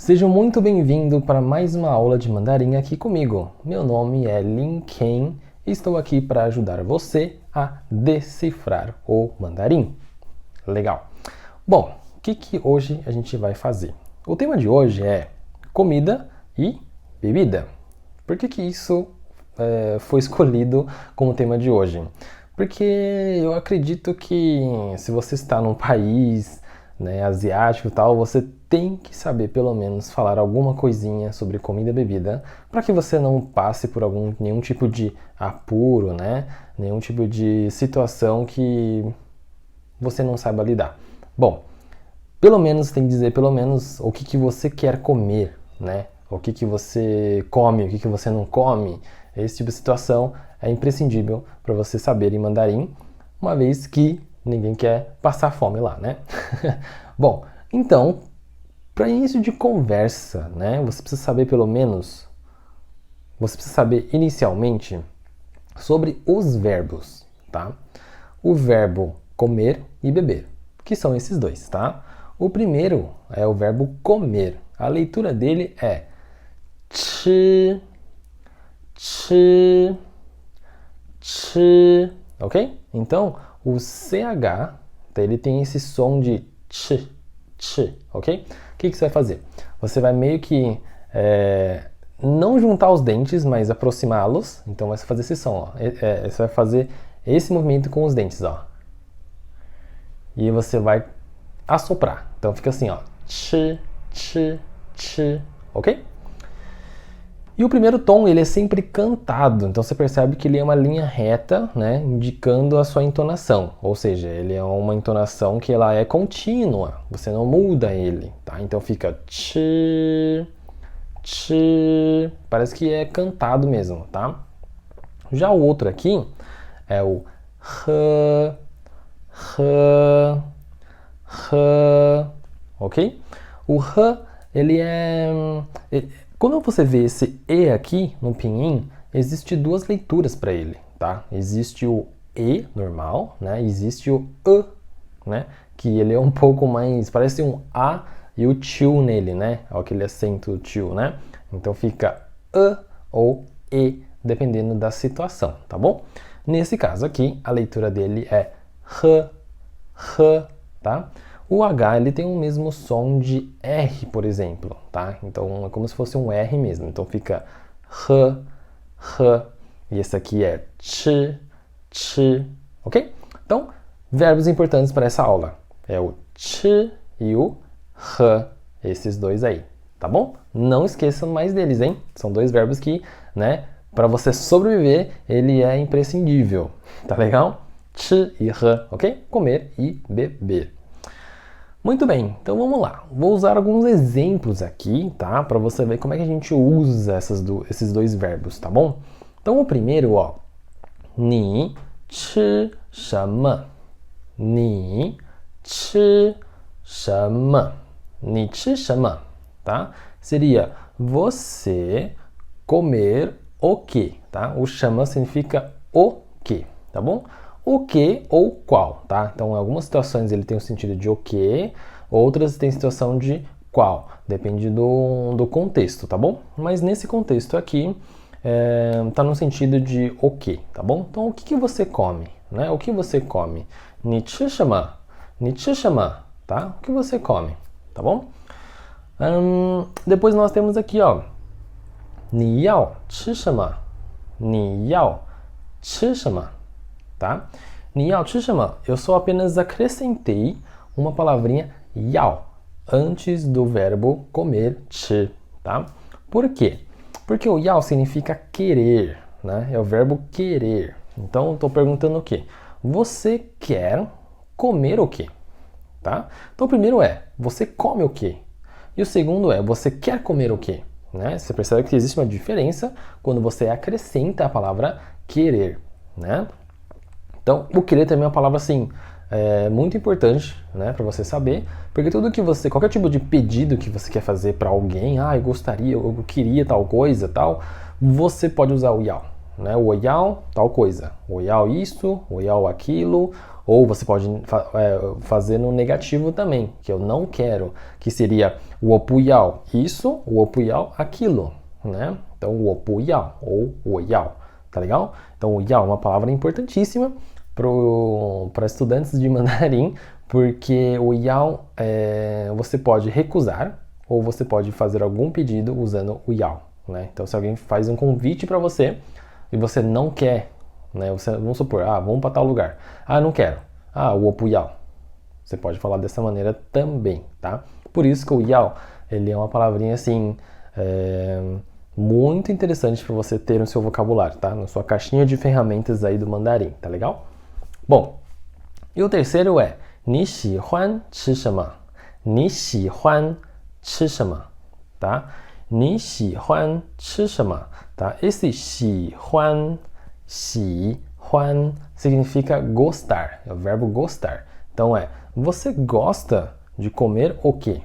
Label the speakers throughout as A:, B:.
A: Seja muito bem-vindo para mais uma aula de mandarim aqui comigo. Meu nome é Lin Ken e estou aqui para ajudar você a decifrar o mandarim. Legal. Bom, o que hoje a gente vai fazer? O tema de hoje é comida e bebida. Por que isso foi escolhido como tema de hoje? Porque eu acredito que se você está num país asiático e tal, você tem que saber pelo menos falar alguma coisinha sobre comida e bebida para que você não passe por nenhum tipo de apuro, nenhum tipo de situação que você não saiba lidar. Bom, pelo menos tem que dizer pelo menos o que você quer comer, o que você come, o que você não come. Esse tipo de situação é imprescindível para você saber em mandarim, uma vez que ninguém quer passar fome lá, Bom, então, para início de conversa, você precisa saber pelo menos, você precisa saber inicialmente sobre os verbos, tá? O verbo comer e beber, que são esses dois, tá? O primeiro é o verbo comer. A leitura dele é chi, chi, chi, ok? Então, o CH, ele tem esse som de ch, ch, ok? O que você vai fazer? Você vai meio que não juntar os dentes, mas aproximá-los. Então, você vai fazer esse som, ó. Você vai fazer esse movimento com os dentes, ó. E você vai assoprar. Então, fica assim, ó. Ch, ch, ch, ok? E o primeiro tom, ele é sempre cantado, então você percebe que ele é uma linha reta, indicando a sua entonação. Ou seja, ele é uma entonação que ela é contínua, você não muda ele, tá? Então fica chi, chi, parece que é cantado mesmo, tá? Já o outro aqui é o h, h, h, ok? O h, ele é... Quando você vê esse E aqui no pinyin, existe duas leituras para ele, tá? Existe o E normal, existe o E, que ele é um pouco mais, parece um A e o tio nele, aquele acento tio, Então fica E ou E, dependendo da situação, tá bom? Nesse caso aqui, a leitura dele é H, H, tá? O H, ele tem o mesmo som de R, por exemplo, tá? Então, é como se fosse um R mesmo. Então, fica H, H. E esse aqui é Ch, Ch, ok? Então, verbos importantes para essa aula. É o Ch e o H. Esses dois aí, tá bom? Não esqueçam mais deles, hein? São dois verbos que, para você sobreviver, ele é imprescindível. Tá legal? Ch e H, ok? Comer e beber. Muito bem, então vamos lá. Vou usar alguns exemplos aqui, tá? Para você ver como é que a gente usa esses dois verbos, tá bom? Então o primeiro, ó. Ni chi shenme? Ni chi shenme? Ni chi shenme? Tá? Seria você comer o quê, tá? O shenme significa o quê, tá bom? O que ou qual, tá? Então, em algumas situações ele tem o sentido de o que, outras tem situação de qual, depende do contexto, tá bom? Mas nesse contexto aqui, tá no sentido de o que, tá bom? Então, o que você come, O que você come? Ni chi shenme? Ni chi shenme? Tá? O que você come, tá bom? Depois nós temos aqui, ó, Ni yao chi shenme? Ni yao chi shenme? Tá? Ni yao chi shenme? Eu só apenas acrescentei uma palavrinha yao antes do verbo comer chi, tá? Por quê? Porque o yao significa querer, É o verbo querer. Então, eu estou perguntando o quê? Você quer comer o quê? Tá? Então, o primeiro é, você come o quê? E o segundo é, você quer comer o quê? Você percebe que existe uma diferença quando você acrescenta a palavra querer, Então, o querer também é uma palavra, assim, muito importante, para você saber, porque qualquer tipo de pedido que você quer fazer para alguém, eu gostaria, eu queria tal coisa, tal, você pode usar o yao, né? 我要 tal coisa. 我要isso, 我要aquilo. Ou você pode fazer no negativo também, que eu não quero, que seria 我不要 isso, 我不要 aquilo, né? Então 我不要 ou 我要, tá legal? Então o 要é uma palavra importantíssima para estudantes de mandarim, porque o 要 você pode recusar ou você pode fazer algum pedido usando o 要, né? Então se alguém faz um convite para você e você não quer, né? Vamos supor, vamos para tal lugar. Não quero. 我不要. Você pode falar dessa maneira também, tá? Por isso que o 要, ele é uma palavrinha assim, muito interessante para você ter no seu vocabulário, tá? Na sua caixinha de ferramentas aí do mandarim, tá legal? Bom, e o terceiro é 你喜欢吃什么? 你喜欢吃什么? Tá? 你喜欢吃什么? Tá? Esse 喜欢significa gostar, é o verbo gostar. Então você gosta de comer o quê?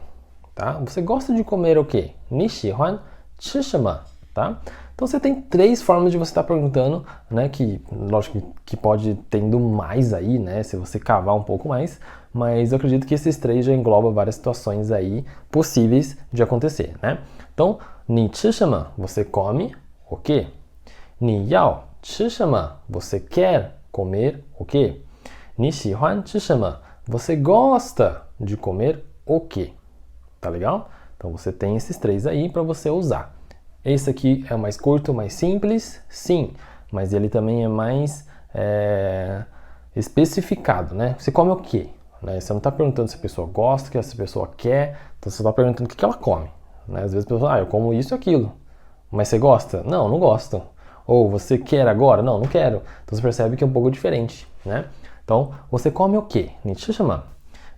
A: Tá? Você gosta de comer o quê? 你喜欢吃什么? Tá? Então você tem 3 formas de você estar perguntando, né? Que lógico que pode tendo mais aí, né? Se você cavar um pouco mais, mas eu acredito que esses 3 já englobam várias situações aí possíveis de acontecer, né? Então, 你吃什么? Você come o quê? 你要吃什么? Você quer comer o quê? 你喜欢吃什么? Você gosta de comer o quê? Tá legal? Então você tem esses 3 aí para você usar. Esse aqui é mais curto, mais simples, sim, mas ele também é mais especificado, né? Você come o quê? Né? Você não está perguntando se a pessoa gosta, se a pessoa quer, então você está perguntando o que ela come. Né? Às vezes a pessoa eu como isso e aquilo, mas você gosta? Não, não gosto. Ou você quer agora? Não, não quero. Então você percebe que é um pouco diferente, né? Então, você come o quê? 你吃什么?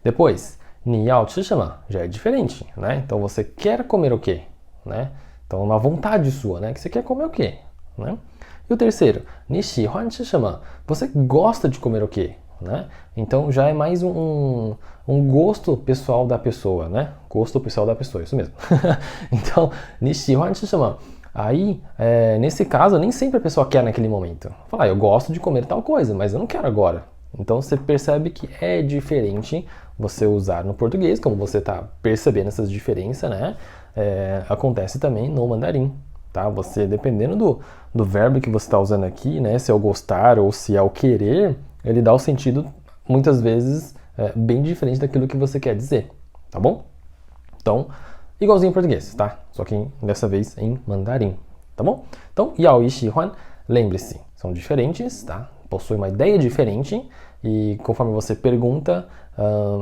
A: Depois, 你要吃什么? Já é diferente, né? Então você quer comer o quê? Né? Então, uma vontade sua, né? Que você quer comer o quê? Né? E o terceiro, 你喜欢吃什么? Você gosta de comer o quê? Né? Então, já é mais um gosto pessoal da pessoa, né? Gosto pessoal da pessoa, isso mesmo. Então, 你喜欢吃什么? Aí, nesse caso, nem sempre a pessoa quer naquele momento. Fala, eu gosto de comer tal coisa, mas eu não quero agora. Então, você percebe que é diferente você usar no português, como você está percebendo essas diferenças, né? Acontece também no mandarim, tá? Você, dependendo do verbo que você está usando aqui, né? Se é o gostar ou se é o querer, ele dá o sentido, muitas vezes, bem diferente daquilo que você quer dizer, tá bom? Então, igualzinho em português, tá? Só que dessa vez em mandarim, tá bom? Então, Yao e Shihuan, lembre-se, são diferentes, tá? Possuem uma ideia diferente e conforme você pergunta,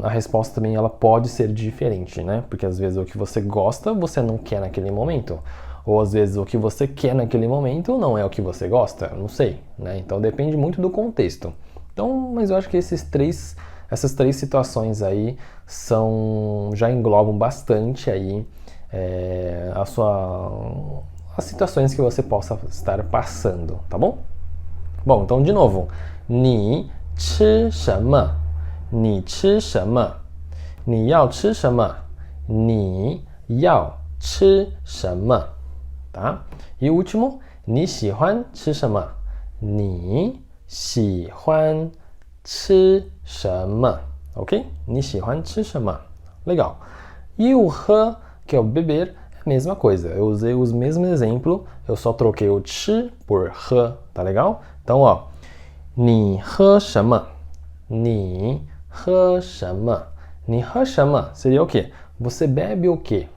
A: a resposta também ela pode ser diferente, né? Porque às vezes o que você gosta, você não quer naquele momento. Ou às vezes o que você quer naquele momento não é o que você gosta, não sei, né? Então depende muito do contexto. Então, mas eu acho que essas três situações aí já englobam bastante aí as situações que você possa estar passando, tá bom? Bom, então de novo, 你吃什么? 你吃什么? 你要吃什么? 你要吃什么? Tá? E o último, 你喜欢吃什么? 你喜欢吃什么? Ok? 你喜欢吃什么? Legal. E o 喝, que é o beber, é a mesma coisa. Eu usei os mesmos exemplos, eu só troquei o 吃 por 喝, tá legal? Então, ó, 你喝什么? 你喝什么? 你喝什么 seria o quê? Você bebe o quê?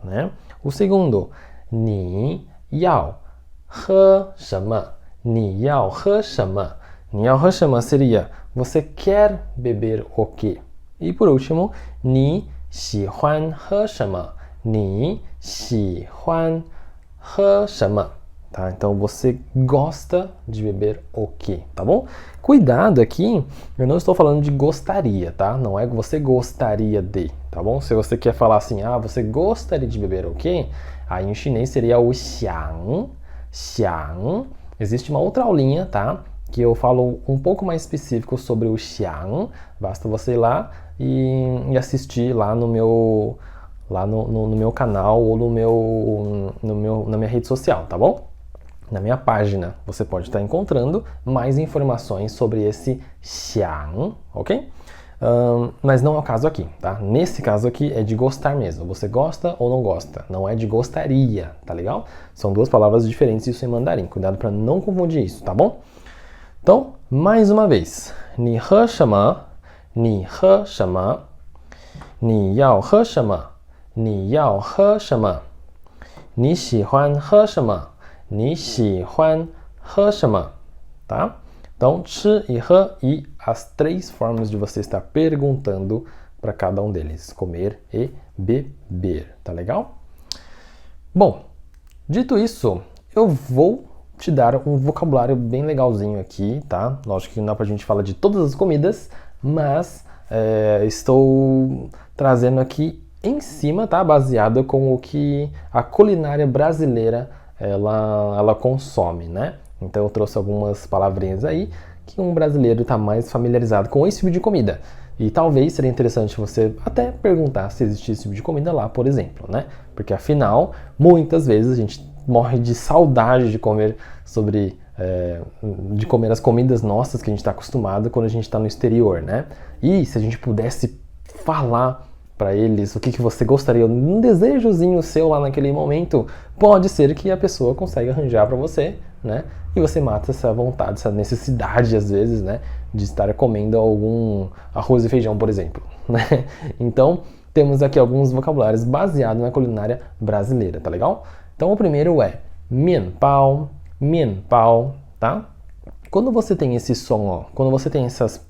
A: Né? O segundo, 你要喝什么? 你要喝什么? 你要喝什么 seria você quer beber o quê? E por último, 你喜欢喝什么? 你喜欢喝什么? Tá? Então você gosta de beber o quê? Tá bom? Cuidado aqui, eu não estou falando de gostaria, tá? Não é que você gostaria de, tá bom? Se você quer falar assim, você gostaria de beber o quê? Aí em chinês seria o xiang. Xiang. Existe uma outra aulinha, tá? Que eu falo um pouco mais específico sobre o xiang. Basta você ir lá e assistir lá no meu canal ou na minha rede social, tá bom? na minha página você pode estar encontrando mais informações sobre esse xiang, ok? Mas não é o caso aqui, tá? Nesse caso aqui é de gostar mesmo. Você gosta ou não gosta? Não é de gostaria, tá legal? São duas palavras diferentes isso em mandarim. Cuidado para não confundir isso, tá bom? Então, mais uma vez. 你喝什么? 你喝什么? 你要喝什么? 你要喝什么? 你喜欢喝什么? 你喜欢喝什么? Tá? Então, 吃 e 喝 e as três formas de você estar perguntando para cada um deles. Comer e beber, tá legal? Bom, dito isso, eu vou te dar um vocabulário bem legalzinho aqui, tá? Lógico que não dá pra gente falar de todas as comidas, mas estou trazendo aqui em cima, tá? Baseado com o que a culinária brasileira ela consome, né? Então eu trouxe algumas palavrinhas aí que um brasileiro está mais familiarizado com esse tipo de comida. E talvez seria interessante você até perguntar se existe esse tipo de comida lá, por exemplo, né? Porque afinal, muitas vezes a gente morre de saudade de comer de comer as comidas nossas que a gente está acostumado quando a gente está no exterior, né? E se a gente pudesse falar para eles o que você gostaria, um desejozinho seu lá naquele momento, pode ser que a pessoa consiga arranjar para você, né? E você mata essa vontade, essa necessidade às vezes, né, de estar comendo algum arroz e feijão, por exemplo, né? Então, temos aqui alguns vocabulários baseados na culinária brasileira, tá legal? Então, o primeiro é 面包, 面包, tá? Quando você tem esse som, ó, quando você tem essas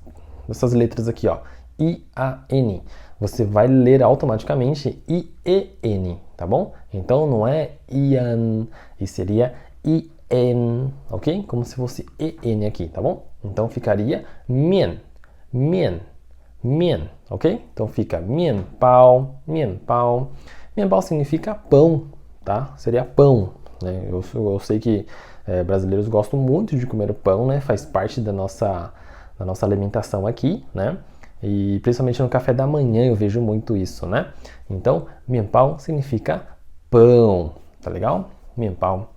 A: letras aqui, ó, I, A, N, você vai ler automaticamente I, E, N, tá bom? Então, não é Ian, e seria I-N, ok? Como se fosse E-N aqui, tá bom? Então, ficaria 面, 面, 面, ok? Então, fica 面包, 面包. 面包significa pão, tá? Seria pão, né? Eu sei que brasileiros gostam muito de comer pão, né? Faz parte da nossa alimentação aqui, né? E principalmente no café da manhã eu vejo muito isso, né? Então, 面包 significa pão, tá legal? 面包.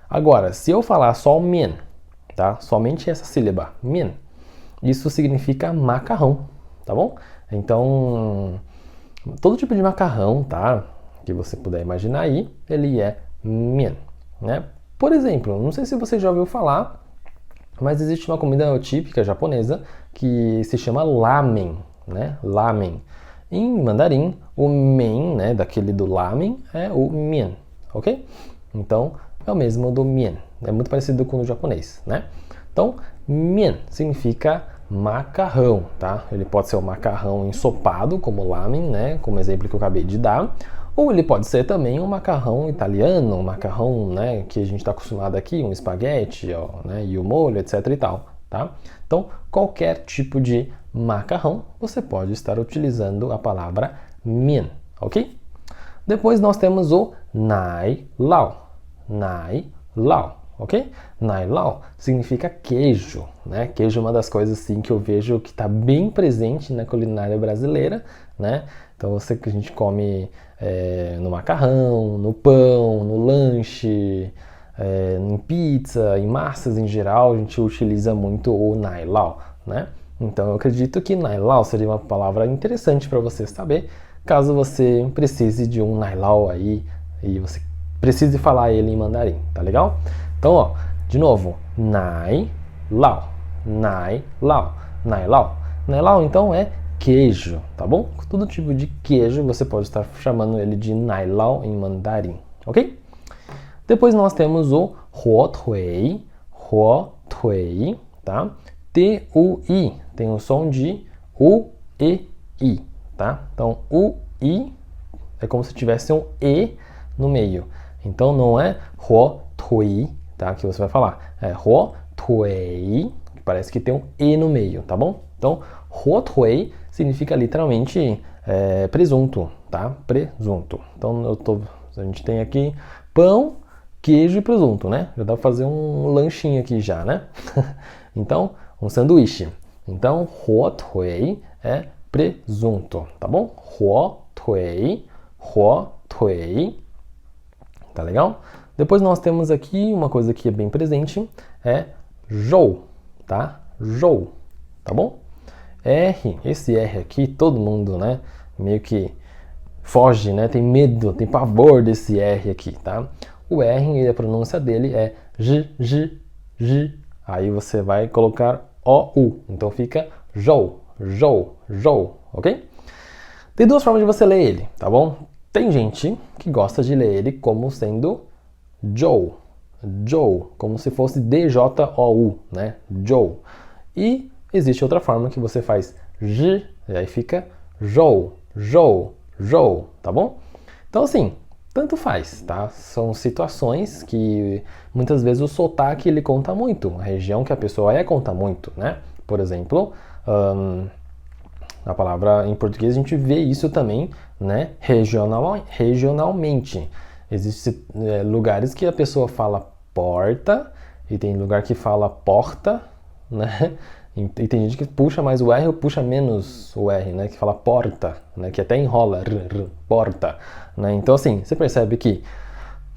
A: Agora, se eu falar só o mian, tá? Somente essa sílaba, mian, isso significa macarrão, tá bom? Então, todo tipo de macarrão, tá? Que você puder imaginar aí, ele é mian, né? Por exemplo, não sei se você já ouviu falar, mas existe uma comida típica japonesa que se chama ramen, né? Ramen. Em mandarim, o men, né, daquele do ramen, é o mian, ok? Então, é o mesmo do mian. É muito parecido com o japonês, né? Então, mian significa macarrão, tá? Ele pode ser um macarrão ensopado, como ramen, né? Como exemplo que eu acabei de dar. Ou ele pode ser também um macarrão italiano, um macarrão, né, que a gente está acostumado aqui, um espaguete, ó, né, e o molho, etc e tal, tá? Então, qualquer tipo de macarrão, você pode estar utilizando a palavra mian, ok? Depois nós temos o nai lao. Nai lao, ok? Nai lao significa queijo, né? Queijo é uma das coisas assim que eu vejo que está bem presente na culinária brasileira, né? Então você que a gente come no macarrão, no pão, no lanche, em pizza, em massas em geral, a gente utiliza muito o nai lao, né? Então eu acredito que nai lao seria uma palavra interessante para você saber, caso você precise de um nai lao aí e você precise falar ele em mandarim, tá legal? Então, ó, de novo, nai lao, nai lao, nai lao. Nai lao, então, é queijo, tá bom? Todo tipo de queijo você pode estar chamando ele de nai lao em mandarim, ok? Depois nós temos o huo tui, tá? T-U-I, tem o som de U-E-I, tá? Então, U-I é como se tivesse um E no meio. Então, não é huo tui, tá? Que você vai falar. É huo tui, que parece que tem um E no meio, tá bom? Então, huo tui significa literalmente presunto, tá? Presunto. Então, a gente tem aqui pão, queijo e presunto, né? Já dá pra fazer um lanchinho aqui já, né? Então, um sanduíche. Então, huo tui é presunto, tá bom? Huo tui, tá legal? Depois nós temos aqui uma coisa que é bem presente, é jou, tá? Jou, tá bom? R, esse R aqui, todo mundo, né, meio que foge, né, tem medo, tem pavor desse R aqui, tá? O R, a pronúncia dele é J. Aí você vai colocar O-U, então fica jou, ok? Tem duas formas de você ler ele, tá bom? Tem gente que gosta de ler ele como sendo Joe, como se fosse D-J-O-U, né? Joe. E existe outra forma que você faz J, e aí fica jou, tá bom? Então assim, tanto faz, tá? São situações que muitas vezes o sotaque ele conta muito, a região que a pessoa é conta muito, né? Por exemplo, a palavra em português a gente vê isso também, né? Regionalmente. Existem lugares que a pessoa fala porta e tem lugar que fala porta, né? E tem gente que puxa mais o R ou puxa menos o R, né? Que fala porta, né? Que até enrola, porta, né? Então assim, você percebe que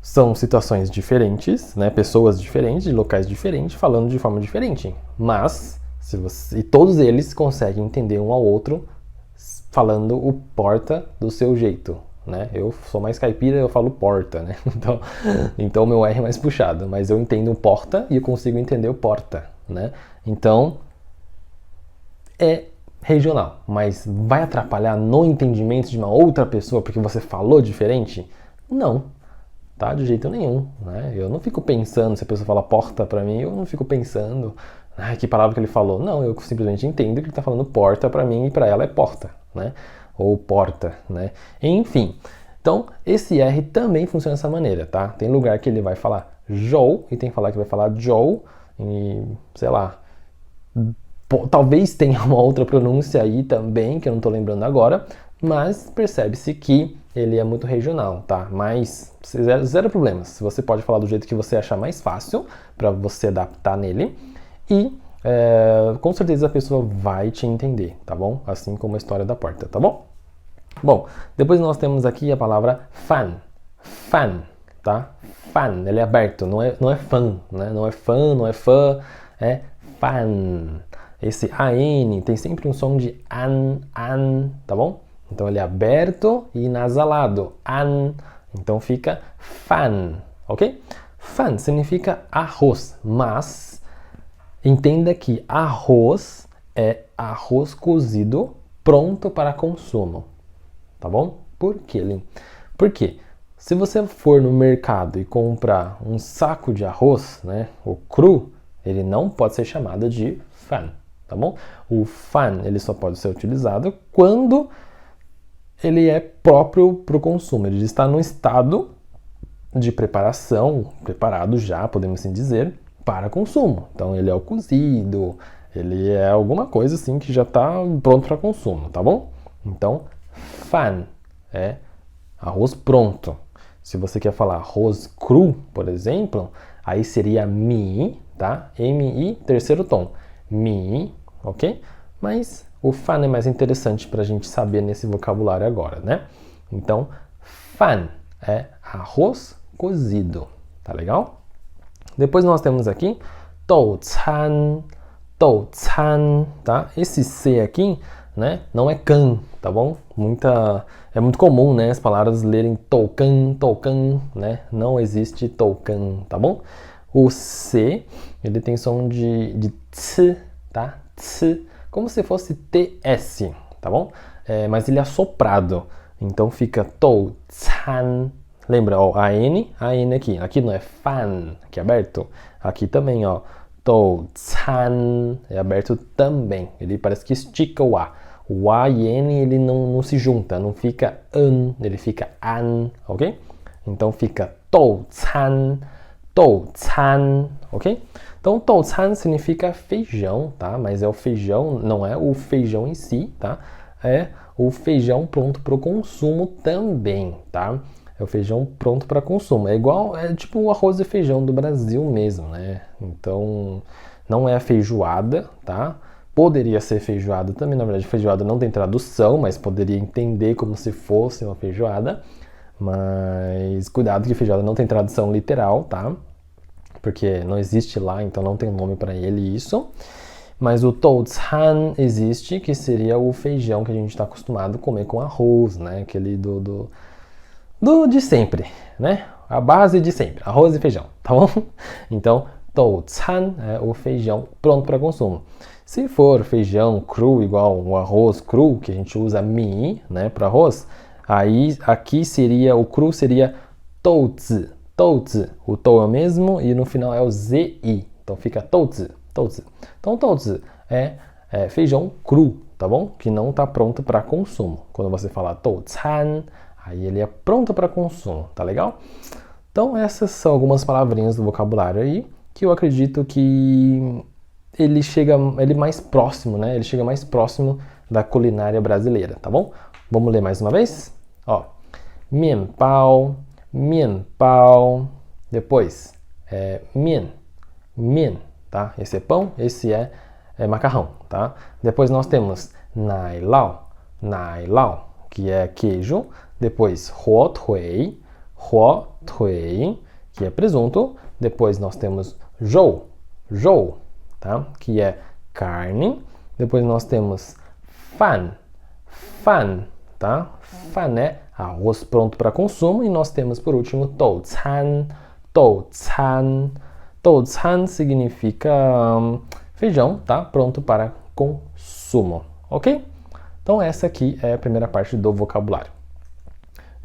A: são situações diferentes, né? Pessoas diferentes, de locais diferentes, falando de forma diferente. Mas, e todos eles conseguem entender um ao outro falando o porta do seu jeito, né? Eu sou mais caipira, eu falo porta, né? Então meu R é mais puxado, mas eu entendo o porta e eu consigo entender o porta, né? Então, é regional, mas vai atrapalhar no entendimento de uma outra pessoa porque você falou diferente? Não, tá? De jeito nenhum, né? Eu não fico pensando, se a pessoa fala porta pra mim, eu não fico pensando, que palavra que ele falou. Não, eu simplesmente entendo que ele tá falando porta pra mim e pra ela é porta, né? Ou porta, né? Enfim, então esse R também funciona dessa maneira, tá? Tem lugar que ele vai falar jou e tem falar que vai falar joe e, sei lá, talvez tenha uma outra pronúncia aí também, que eu não estou lembrando agora, mas percebe-se que ele é muito regional, tá? Mas zero problemas. Você pode falar do jeito que você achar mais fácil para você adaptar nele e com certeza a pessoa vai te entender, tá bom? Assim como a história da porta, tá bom? Bom, depois nós temos aqui a palavra fan, tá? Fan, ele é aberto, não é fã, né? Não é fã, não é fã, é fan. Esse AN tem sempre um som de an, tá bom? Então ele é aberto e nasalado, an. Então fica fan, ok? Fan significa arroz, mas entenda que arroz é arroz cozido pronto para consumo, tá bom? Por quê, Lin? Porque se você for no mercado e comprar um saco de arroz, né, o cru, ele não pode ser chamado de fan, tá bom? O fan ele só pode ser utilizado quando ele é próprio para o consumo, ele está no estado de preparação, preparado já, podemos assim dizer, para consumo. Então ele é o cozido, ele é alguma coisa assim que já está pronto para consumo, tá bom? Então, fan é arroz pronto. Se você quer falar arroz cru, por exemplo, aí seria mi, tá? M-I, terceiro tom. Mi, ok? Mas o fan é mais interessante para a gente saber nesse vocabulário agora, né? Então, fan é arroz cozido, tá legal? Depois nós temos aqui doucan, tá? Esse C aqui, né, não é can, tá bom? É muito comum, né, as palavras lerem toucan, né? Não existe toucan, tá bom? O C, ele tem som de ts, tá? Ts, como se fosse TS, tá bom? Mas ele é assoprado, então fica doucan. Lembra, ó, AN aqui. Aqui não é fan, aqui é aberto. Aqui também, ó, doucan é aberto também. Ele parece que estica o A. O A e N, ele não se junta, não fica an, ele fica an, ok? Então fica doucan, ok? Então doucan significa feijão, tá? Mas é o feijão, não é o feijão em si, tá? É o feijão pronto para o consumo também, tá? É o feijão pronto para consumo. É igual, é tipo o arroz e feijão do Brasil mesmo, né? Então, não é a feijoada, tá? Poderia ser feijoada também, na verdade, feijoada não tem tradução, mas poderia entender como se fosse uma feijoada. Mas cuidado que feijoada não tem tradução literal, tá? Porque não existe lá, então não tem nome para ele isso. Mas o touzhan existe, que seria o feijão que a gente está acostumado a comer com arroz, né? Aquele do de sempre, né? A base de sempre, arroz e feijão, tá bom? Então, touzhan é o feijão pronto para consumo. Se for feijão cru, igual o arroz cru, que a gente usa mi, né, para arroz, aí aqui seria, o cru seria touzi, touzi. O tou é o mesmo e no final é o zi. Então fica touzi, touzi. Então touzi é feijão cru, tá bom? Que não está pronto para consumo. Quando você fala touzhan, aí ele é pronto para consumo, tá legal? Então essas são algumas palavrinhas do vocabulário aí que eu acredito que ele mais próximo, né? Ele chega mais próximo da culinária brasileira, tá bom? Vamos ler mais uma vez? Ó, mian pao, depois mian, tá? Esse é pão, esse é macarrão, tá? Depois nós temos nai lao, que é queijo. Depois huo tui, que é presunto. Depois nós temos zhou, tá? Que é carne. Depois nós temos fan, tá? Fan é arroz pronto para consumo. E nós temos por último touzhan. Touzhan significa feijão, tá? Pronto para consumo, ok? Então essa aqui é a primeira parte do vocabulário.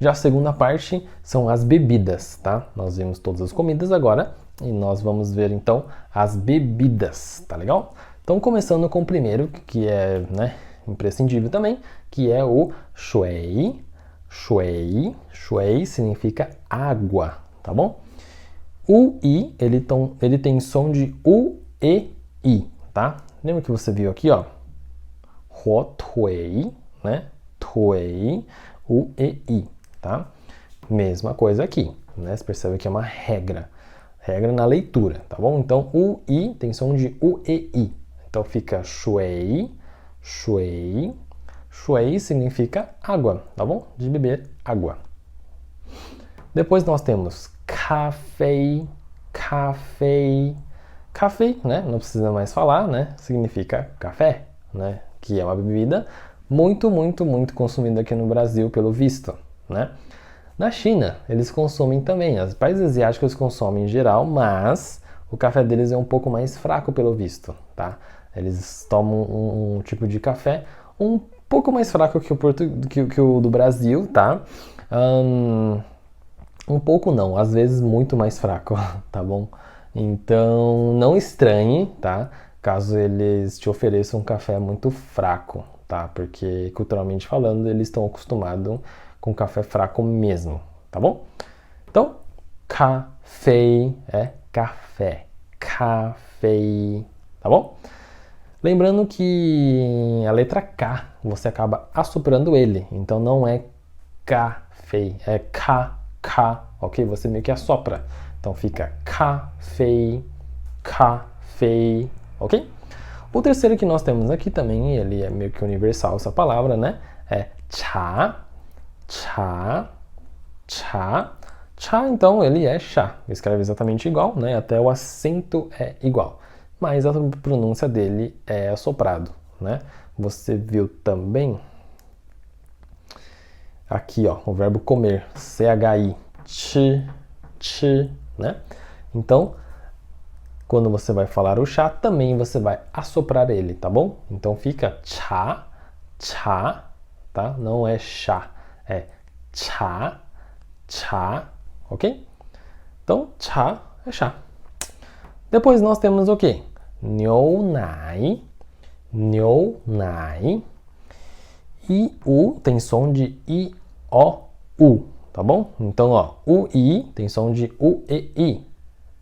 A: Já a segunda parte são as bebidas, tá? Nós vimos todas as comidas agora e nós vamos ver então as bebidas, tá legal? Então começando com o primeiro, que é, né, imprescindível também, que é o shui. Shui significa água, tá bom? O i, ele tem som de u e i, tá? Lembra que você viu aqui, ó? Huo tui, né? Tui, u e i, tá? Mesma coisa aqui, né? Você percebe que é uma regra na leitura, tá bom? Então, o i tem som de u e i. Então fica shui. Shui significa água, tá bom? De beber água. Depois nós temos café, né? Não precisa mais falar, né? Significa café, né? Que é uma bebida muito consumida aqui no Brasil, pelo visto, né? Na China, eles consomem também. Os países asiáticos consomem em geral, mas o café deles é um pouco mais fraco, pelo visto, tá? Eles tomam um tipo de café um pouco mais fraco que o do Brasil, tá? Um pouco não, às vezes muito mais fraco, tá bom? Então, não estranhe, tá? Caso eles te ofereçam um café muito fraco, tá? Porque, culturalmente falando, eles estão acostumados com café fraco mesmo, tá bom? Então, café é café, tá bom? Lembrando que a letra K, você acaba assoprando ele, então não é café, é K, ok? Você meio que assopra, então fica café, ok? O terceiro que nós temos aqui também, ele é meio que universal essa palavra, né? É chá, então ele é chá, escreve exatamente igual, né? Até o acento é igual, mas a pronúncia dele é assoprado, né? Você viu também aqui, ó, o verbo comer, chi, né? Então, quando você vai falar o chá, também você vai assoprar ele, tá bom? Então fica chá, tá? Não é chá, é chá, ok? Então, chá é chá. Depois nós temos o quê? Niu nai. I, u tem som de i, o, u, tá bom? Então, ó, u, i tem som de u e i.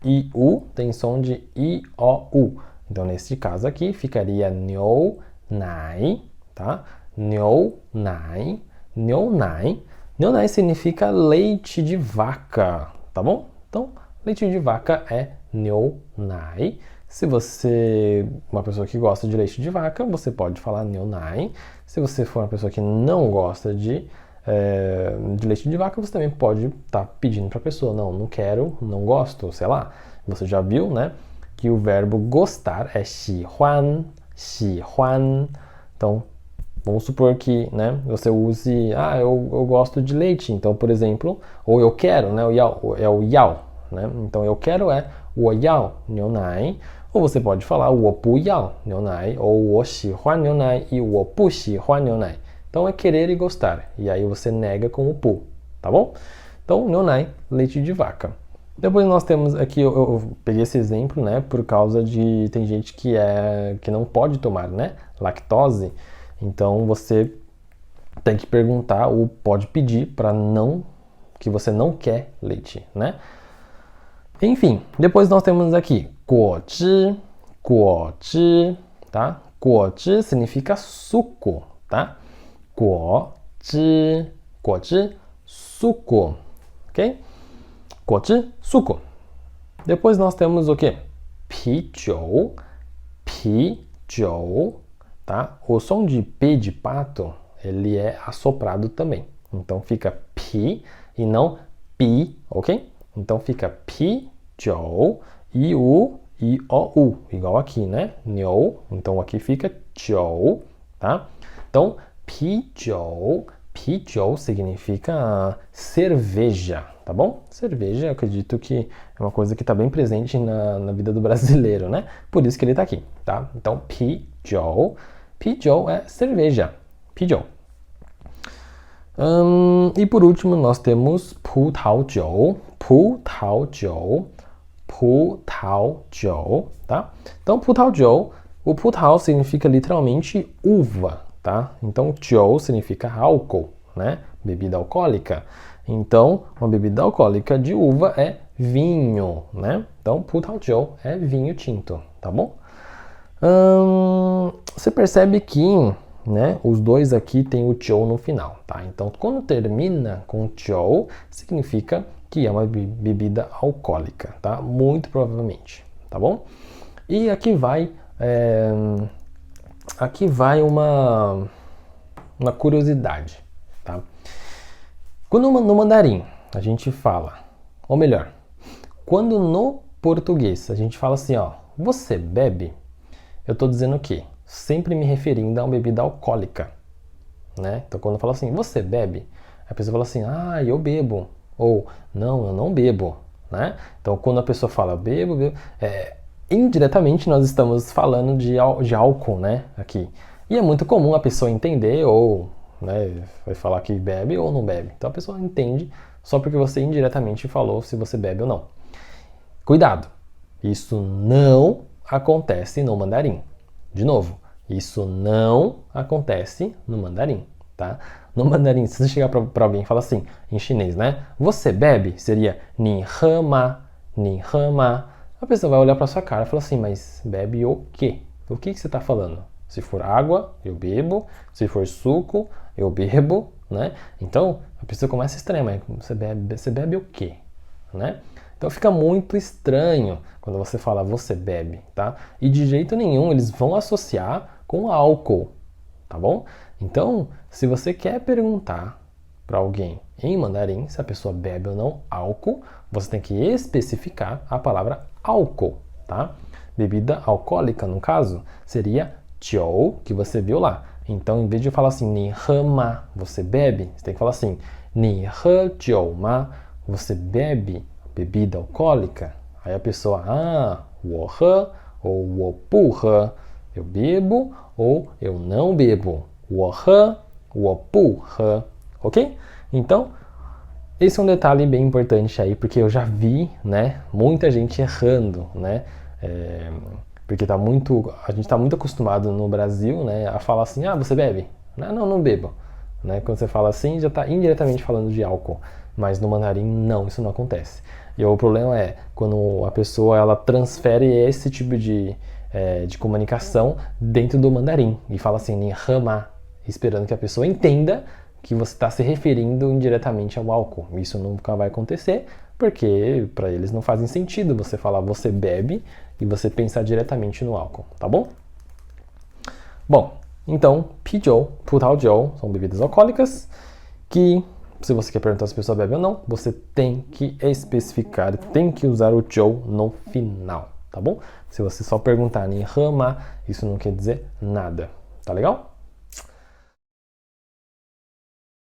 A: I, u tem som de i, o, u. Então, nesse caso aqui, ficaria niu nai, tá? Niu nai significa leite de vaca, tá bom? Então, leite de vaca é niu nai. Se você é uma pessoa que gosta de leite de vaca, você pode falar niu nai. Se você for uma pessoa que não gosta de de leite de vaca, você também pode estar pedindo para a pessoa, não quero, não gosto, sei lá. Você já viu, né, que o verbo gostar é 喜欢, 喜欢. Então, vamos supor que, né, você use, eu gosto de leite, então, por exemplo, ou eu quero, né, é o yao, né? Então, eu quero é 我要牛奶, ou você pode falar 我不要牛奶, ou 我喜欢牛奶 e 我不喜欢牛奶. Então, é querer e gostar, e aí você nega com o pu, tá bom? Então, nyonai, leite de vaca. Depois nós temos aqui, eu peguei esse exemplo, né, por causa de, tem gente que não pode tomar, né, lactose, então você tem que perguntar ou pode pedir para não, que você não quer leite, né. Enfim, depois nós temos aqui, 果汁, 果汁, tá, 果汁 significa suco, tá, 果汁, 果汁, suco, ok? 果汁, suco. Depois nós temos o quê? 啤酒, 啤酒, tá? O som de P de pato, ele é assoprado também. Então fica pi e não pi, ok? Então fica 啤酒 e o i o u, igual aqui, né? Niu, então aqui fica 酒, tá? Então 啤酒, 啤酒 significa cerveja, tá bom? Cerveja, eu acredito que é uma coisa que está bem presente na vida do brasileiro, né? Por isso que ele está aqui, tá? Então, 啤酒, 啤酒é cerveja, 啤酒. E por último, nós temos 葡萄酒, 葡萄酒, 葡萄酒, tá? Então, 葡萄酒, o 葡萄 significa literalmente uva, tá? Então, 酒 significa álcool, né? Bebida alcoólica. Então, uma bebida alcoólica de uva é vinho, né? Então, 葡萄酒 é vinho tinto, tá bom? Você percebe que, né, os dois aqui tem o 酒 no final, tá? Então, quando termina com 酒, significa que é uma bebida alcoólica, tá? Muito provavelmente, tá bom? E aqui vai uma curiosidade, tá? Quando no mandarim a gente fala, ou melhor, quando no português a gente fala assim, ó, você bebe, eu estou dizendo o quê? Sempre me referindo a uma bebida alcoólica, né? Então quando eu falo assim, você bebe, a pessoa fala assim, eu bebo, ou não, eu não bebo, né? Então quando a pessoa fala bebo, indiretamente nós estamos falando de álcool, né? Aqui. E é muito comum a pessoa entender ou, né, vai falar que bebe ou não bebe. Então a pessoa entende só porque você indiretamente falou se você bebe ou não. Cuidado! Isso não acontece no mandarim. De novo, isso não acontece no mandarim, tá? No mandarim, se você chegar para alguém e falar assim, em chinês, né? Você bebe? Seria ni he ma, ni he ma. A pessoa vai olhar para sua cara e falar assim, mas bebe o quê? O que você está falando? Se for água, eu bebo. Se for suco, eu bebo, né? Então, a pessoa começa a estranhar, mas você bebe o quê? Né? Então fica muito estranho quando você fala você bebe, tá? E de jeito nenhum eles vão associar com álcool, tá bom? Então, se você quer perguntar para alguém em mandarim se a pessoa bebe ou não álcool, você tem que especificar a palavra álcool, tá? Bebida alcoólica, no caso, seria 酒, que você viu lá. Então, em vez de falar assim, ni he ma, você bebe, você tem que falar assim, ni he jiu ma, você bebe bebida alcoólica. Aí a pessoa, 我喝 ou 我不喝, eu bebo ou eu não bebo. 我喝, 我不喝, ok? Então, esse é um detalhe bem importante aí, porque eu já vi, né, muita gente errando, né? Porque a gente está muito acostumado no Brasil, né, a falar assim, você bebe? Não bebo. Né? Quando você fala assim, já está indiretamente falando de álcool. Mas no mandarim, não, isso não acontece. E o problema é quando a pessoa ela transfere esse tipo de comunicação dentro do mandarim e fala assim, ni he ma, esperando que a pessoa entenda que você está se referindo indiretamente ao álcool. Isso nunca vai acontecer, porque para eles não faz sentido você falar você bebe e você pensar diretamente no álcool, tá bom? Bom, então, 啤酒, 葡萄酒 são bebidas alcoólicas que se você quer perguntar se a pessoa bebe ou não, você tem que especificar, tem que usar o Joe no final, tá bom? Se você só perguntar em rama, isso não quer dizer nada, tá legal?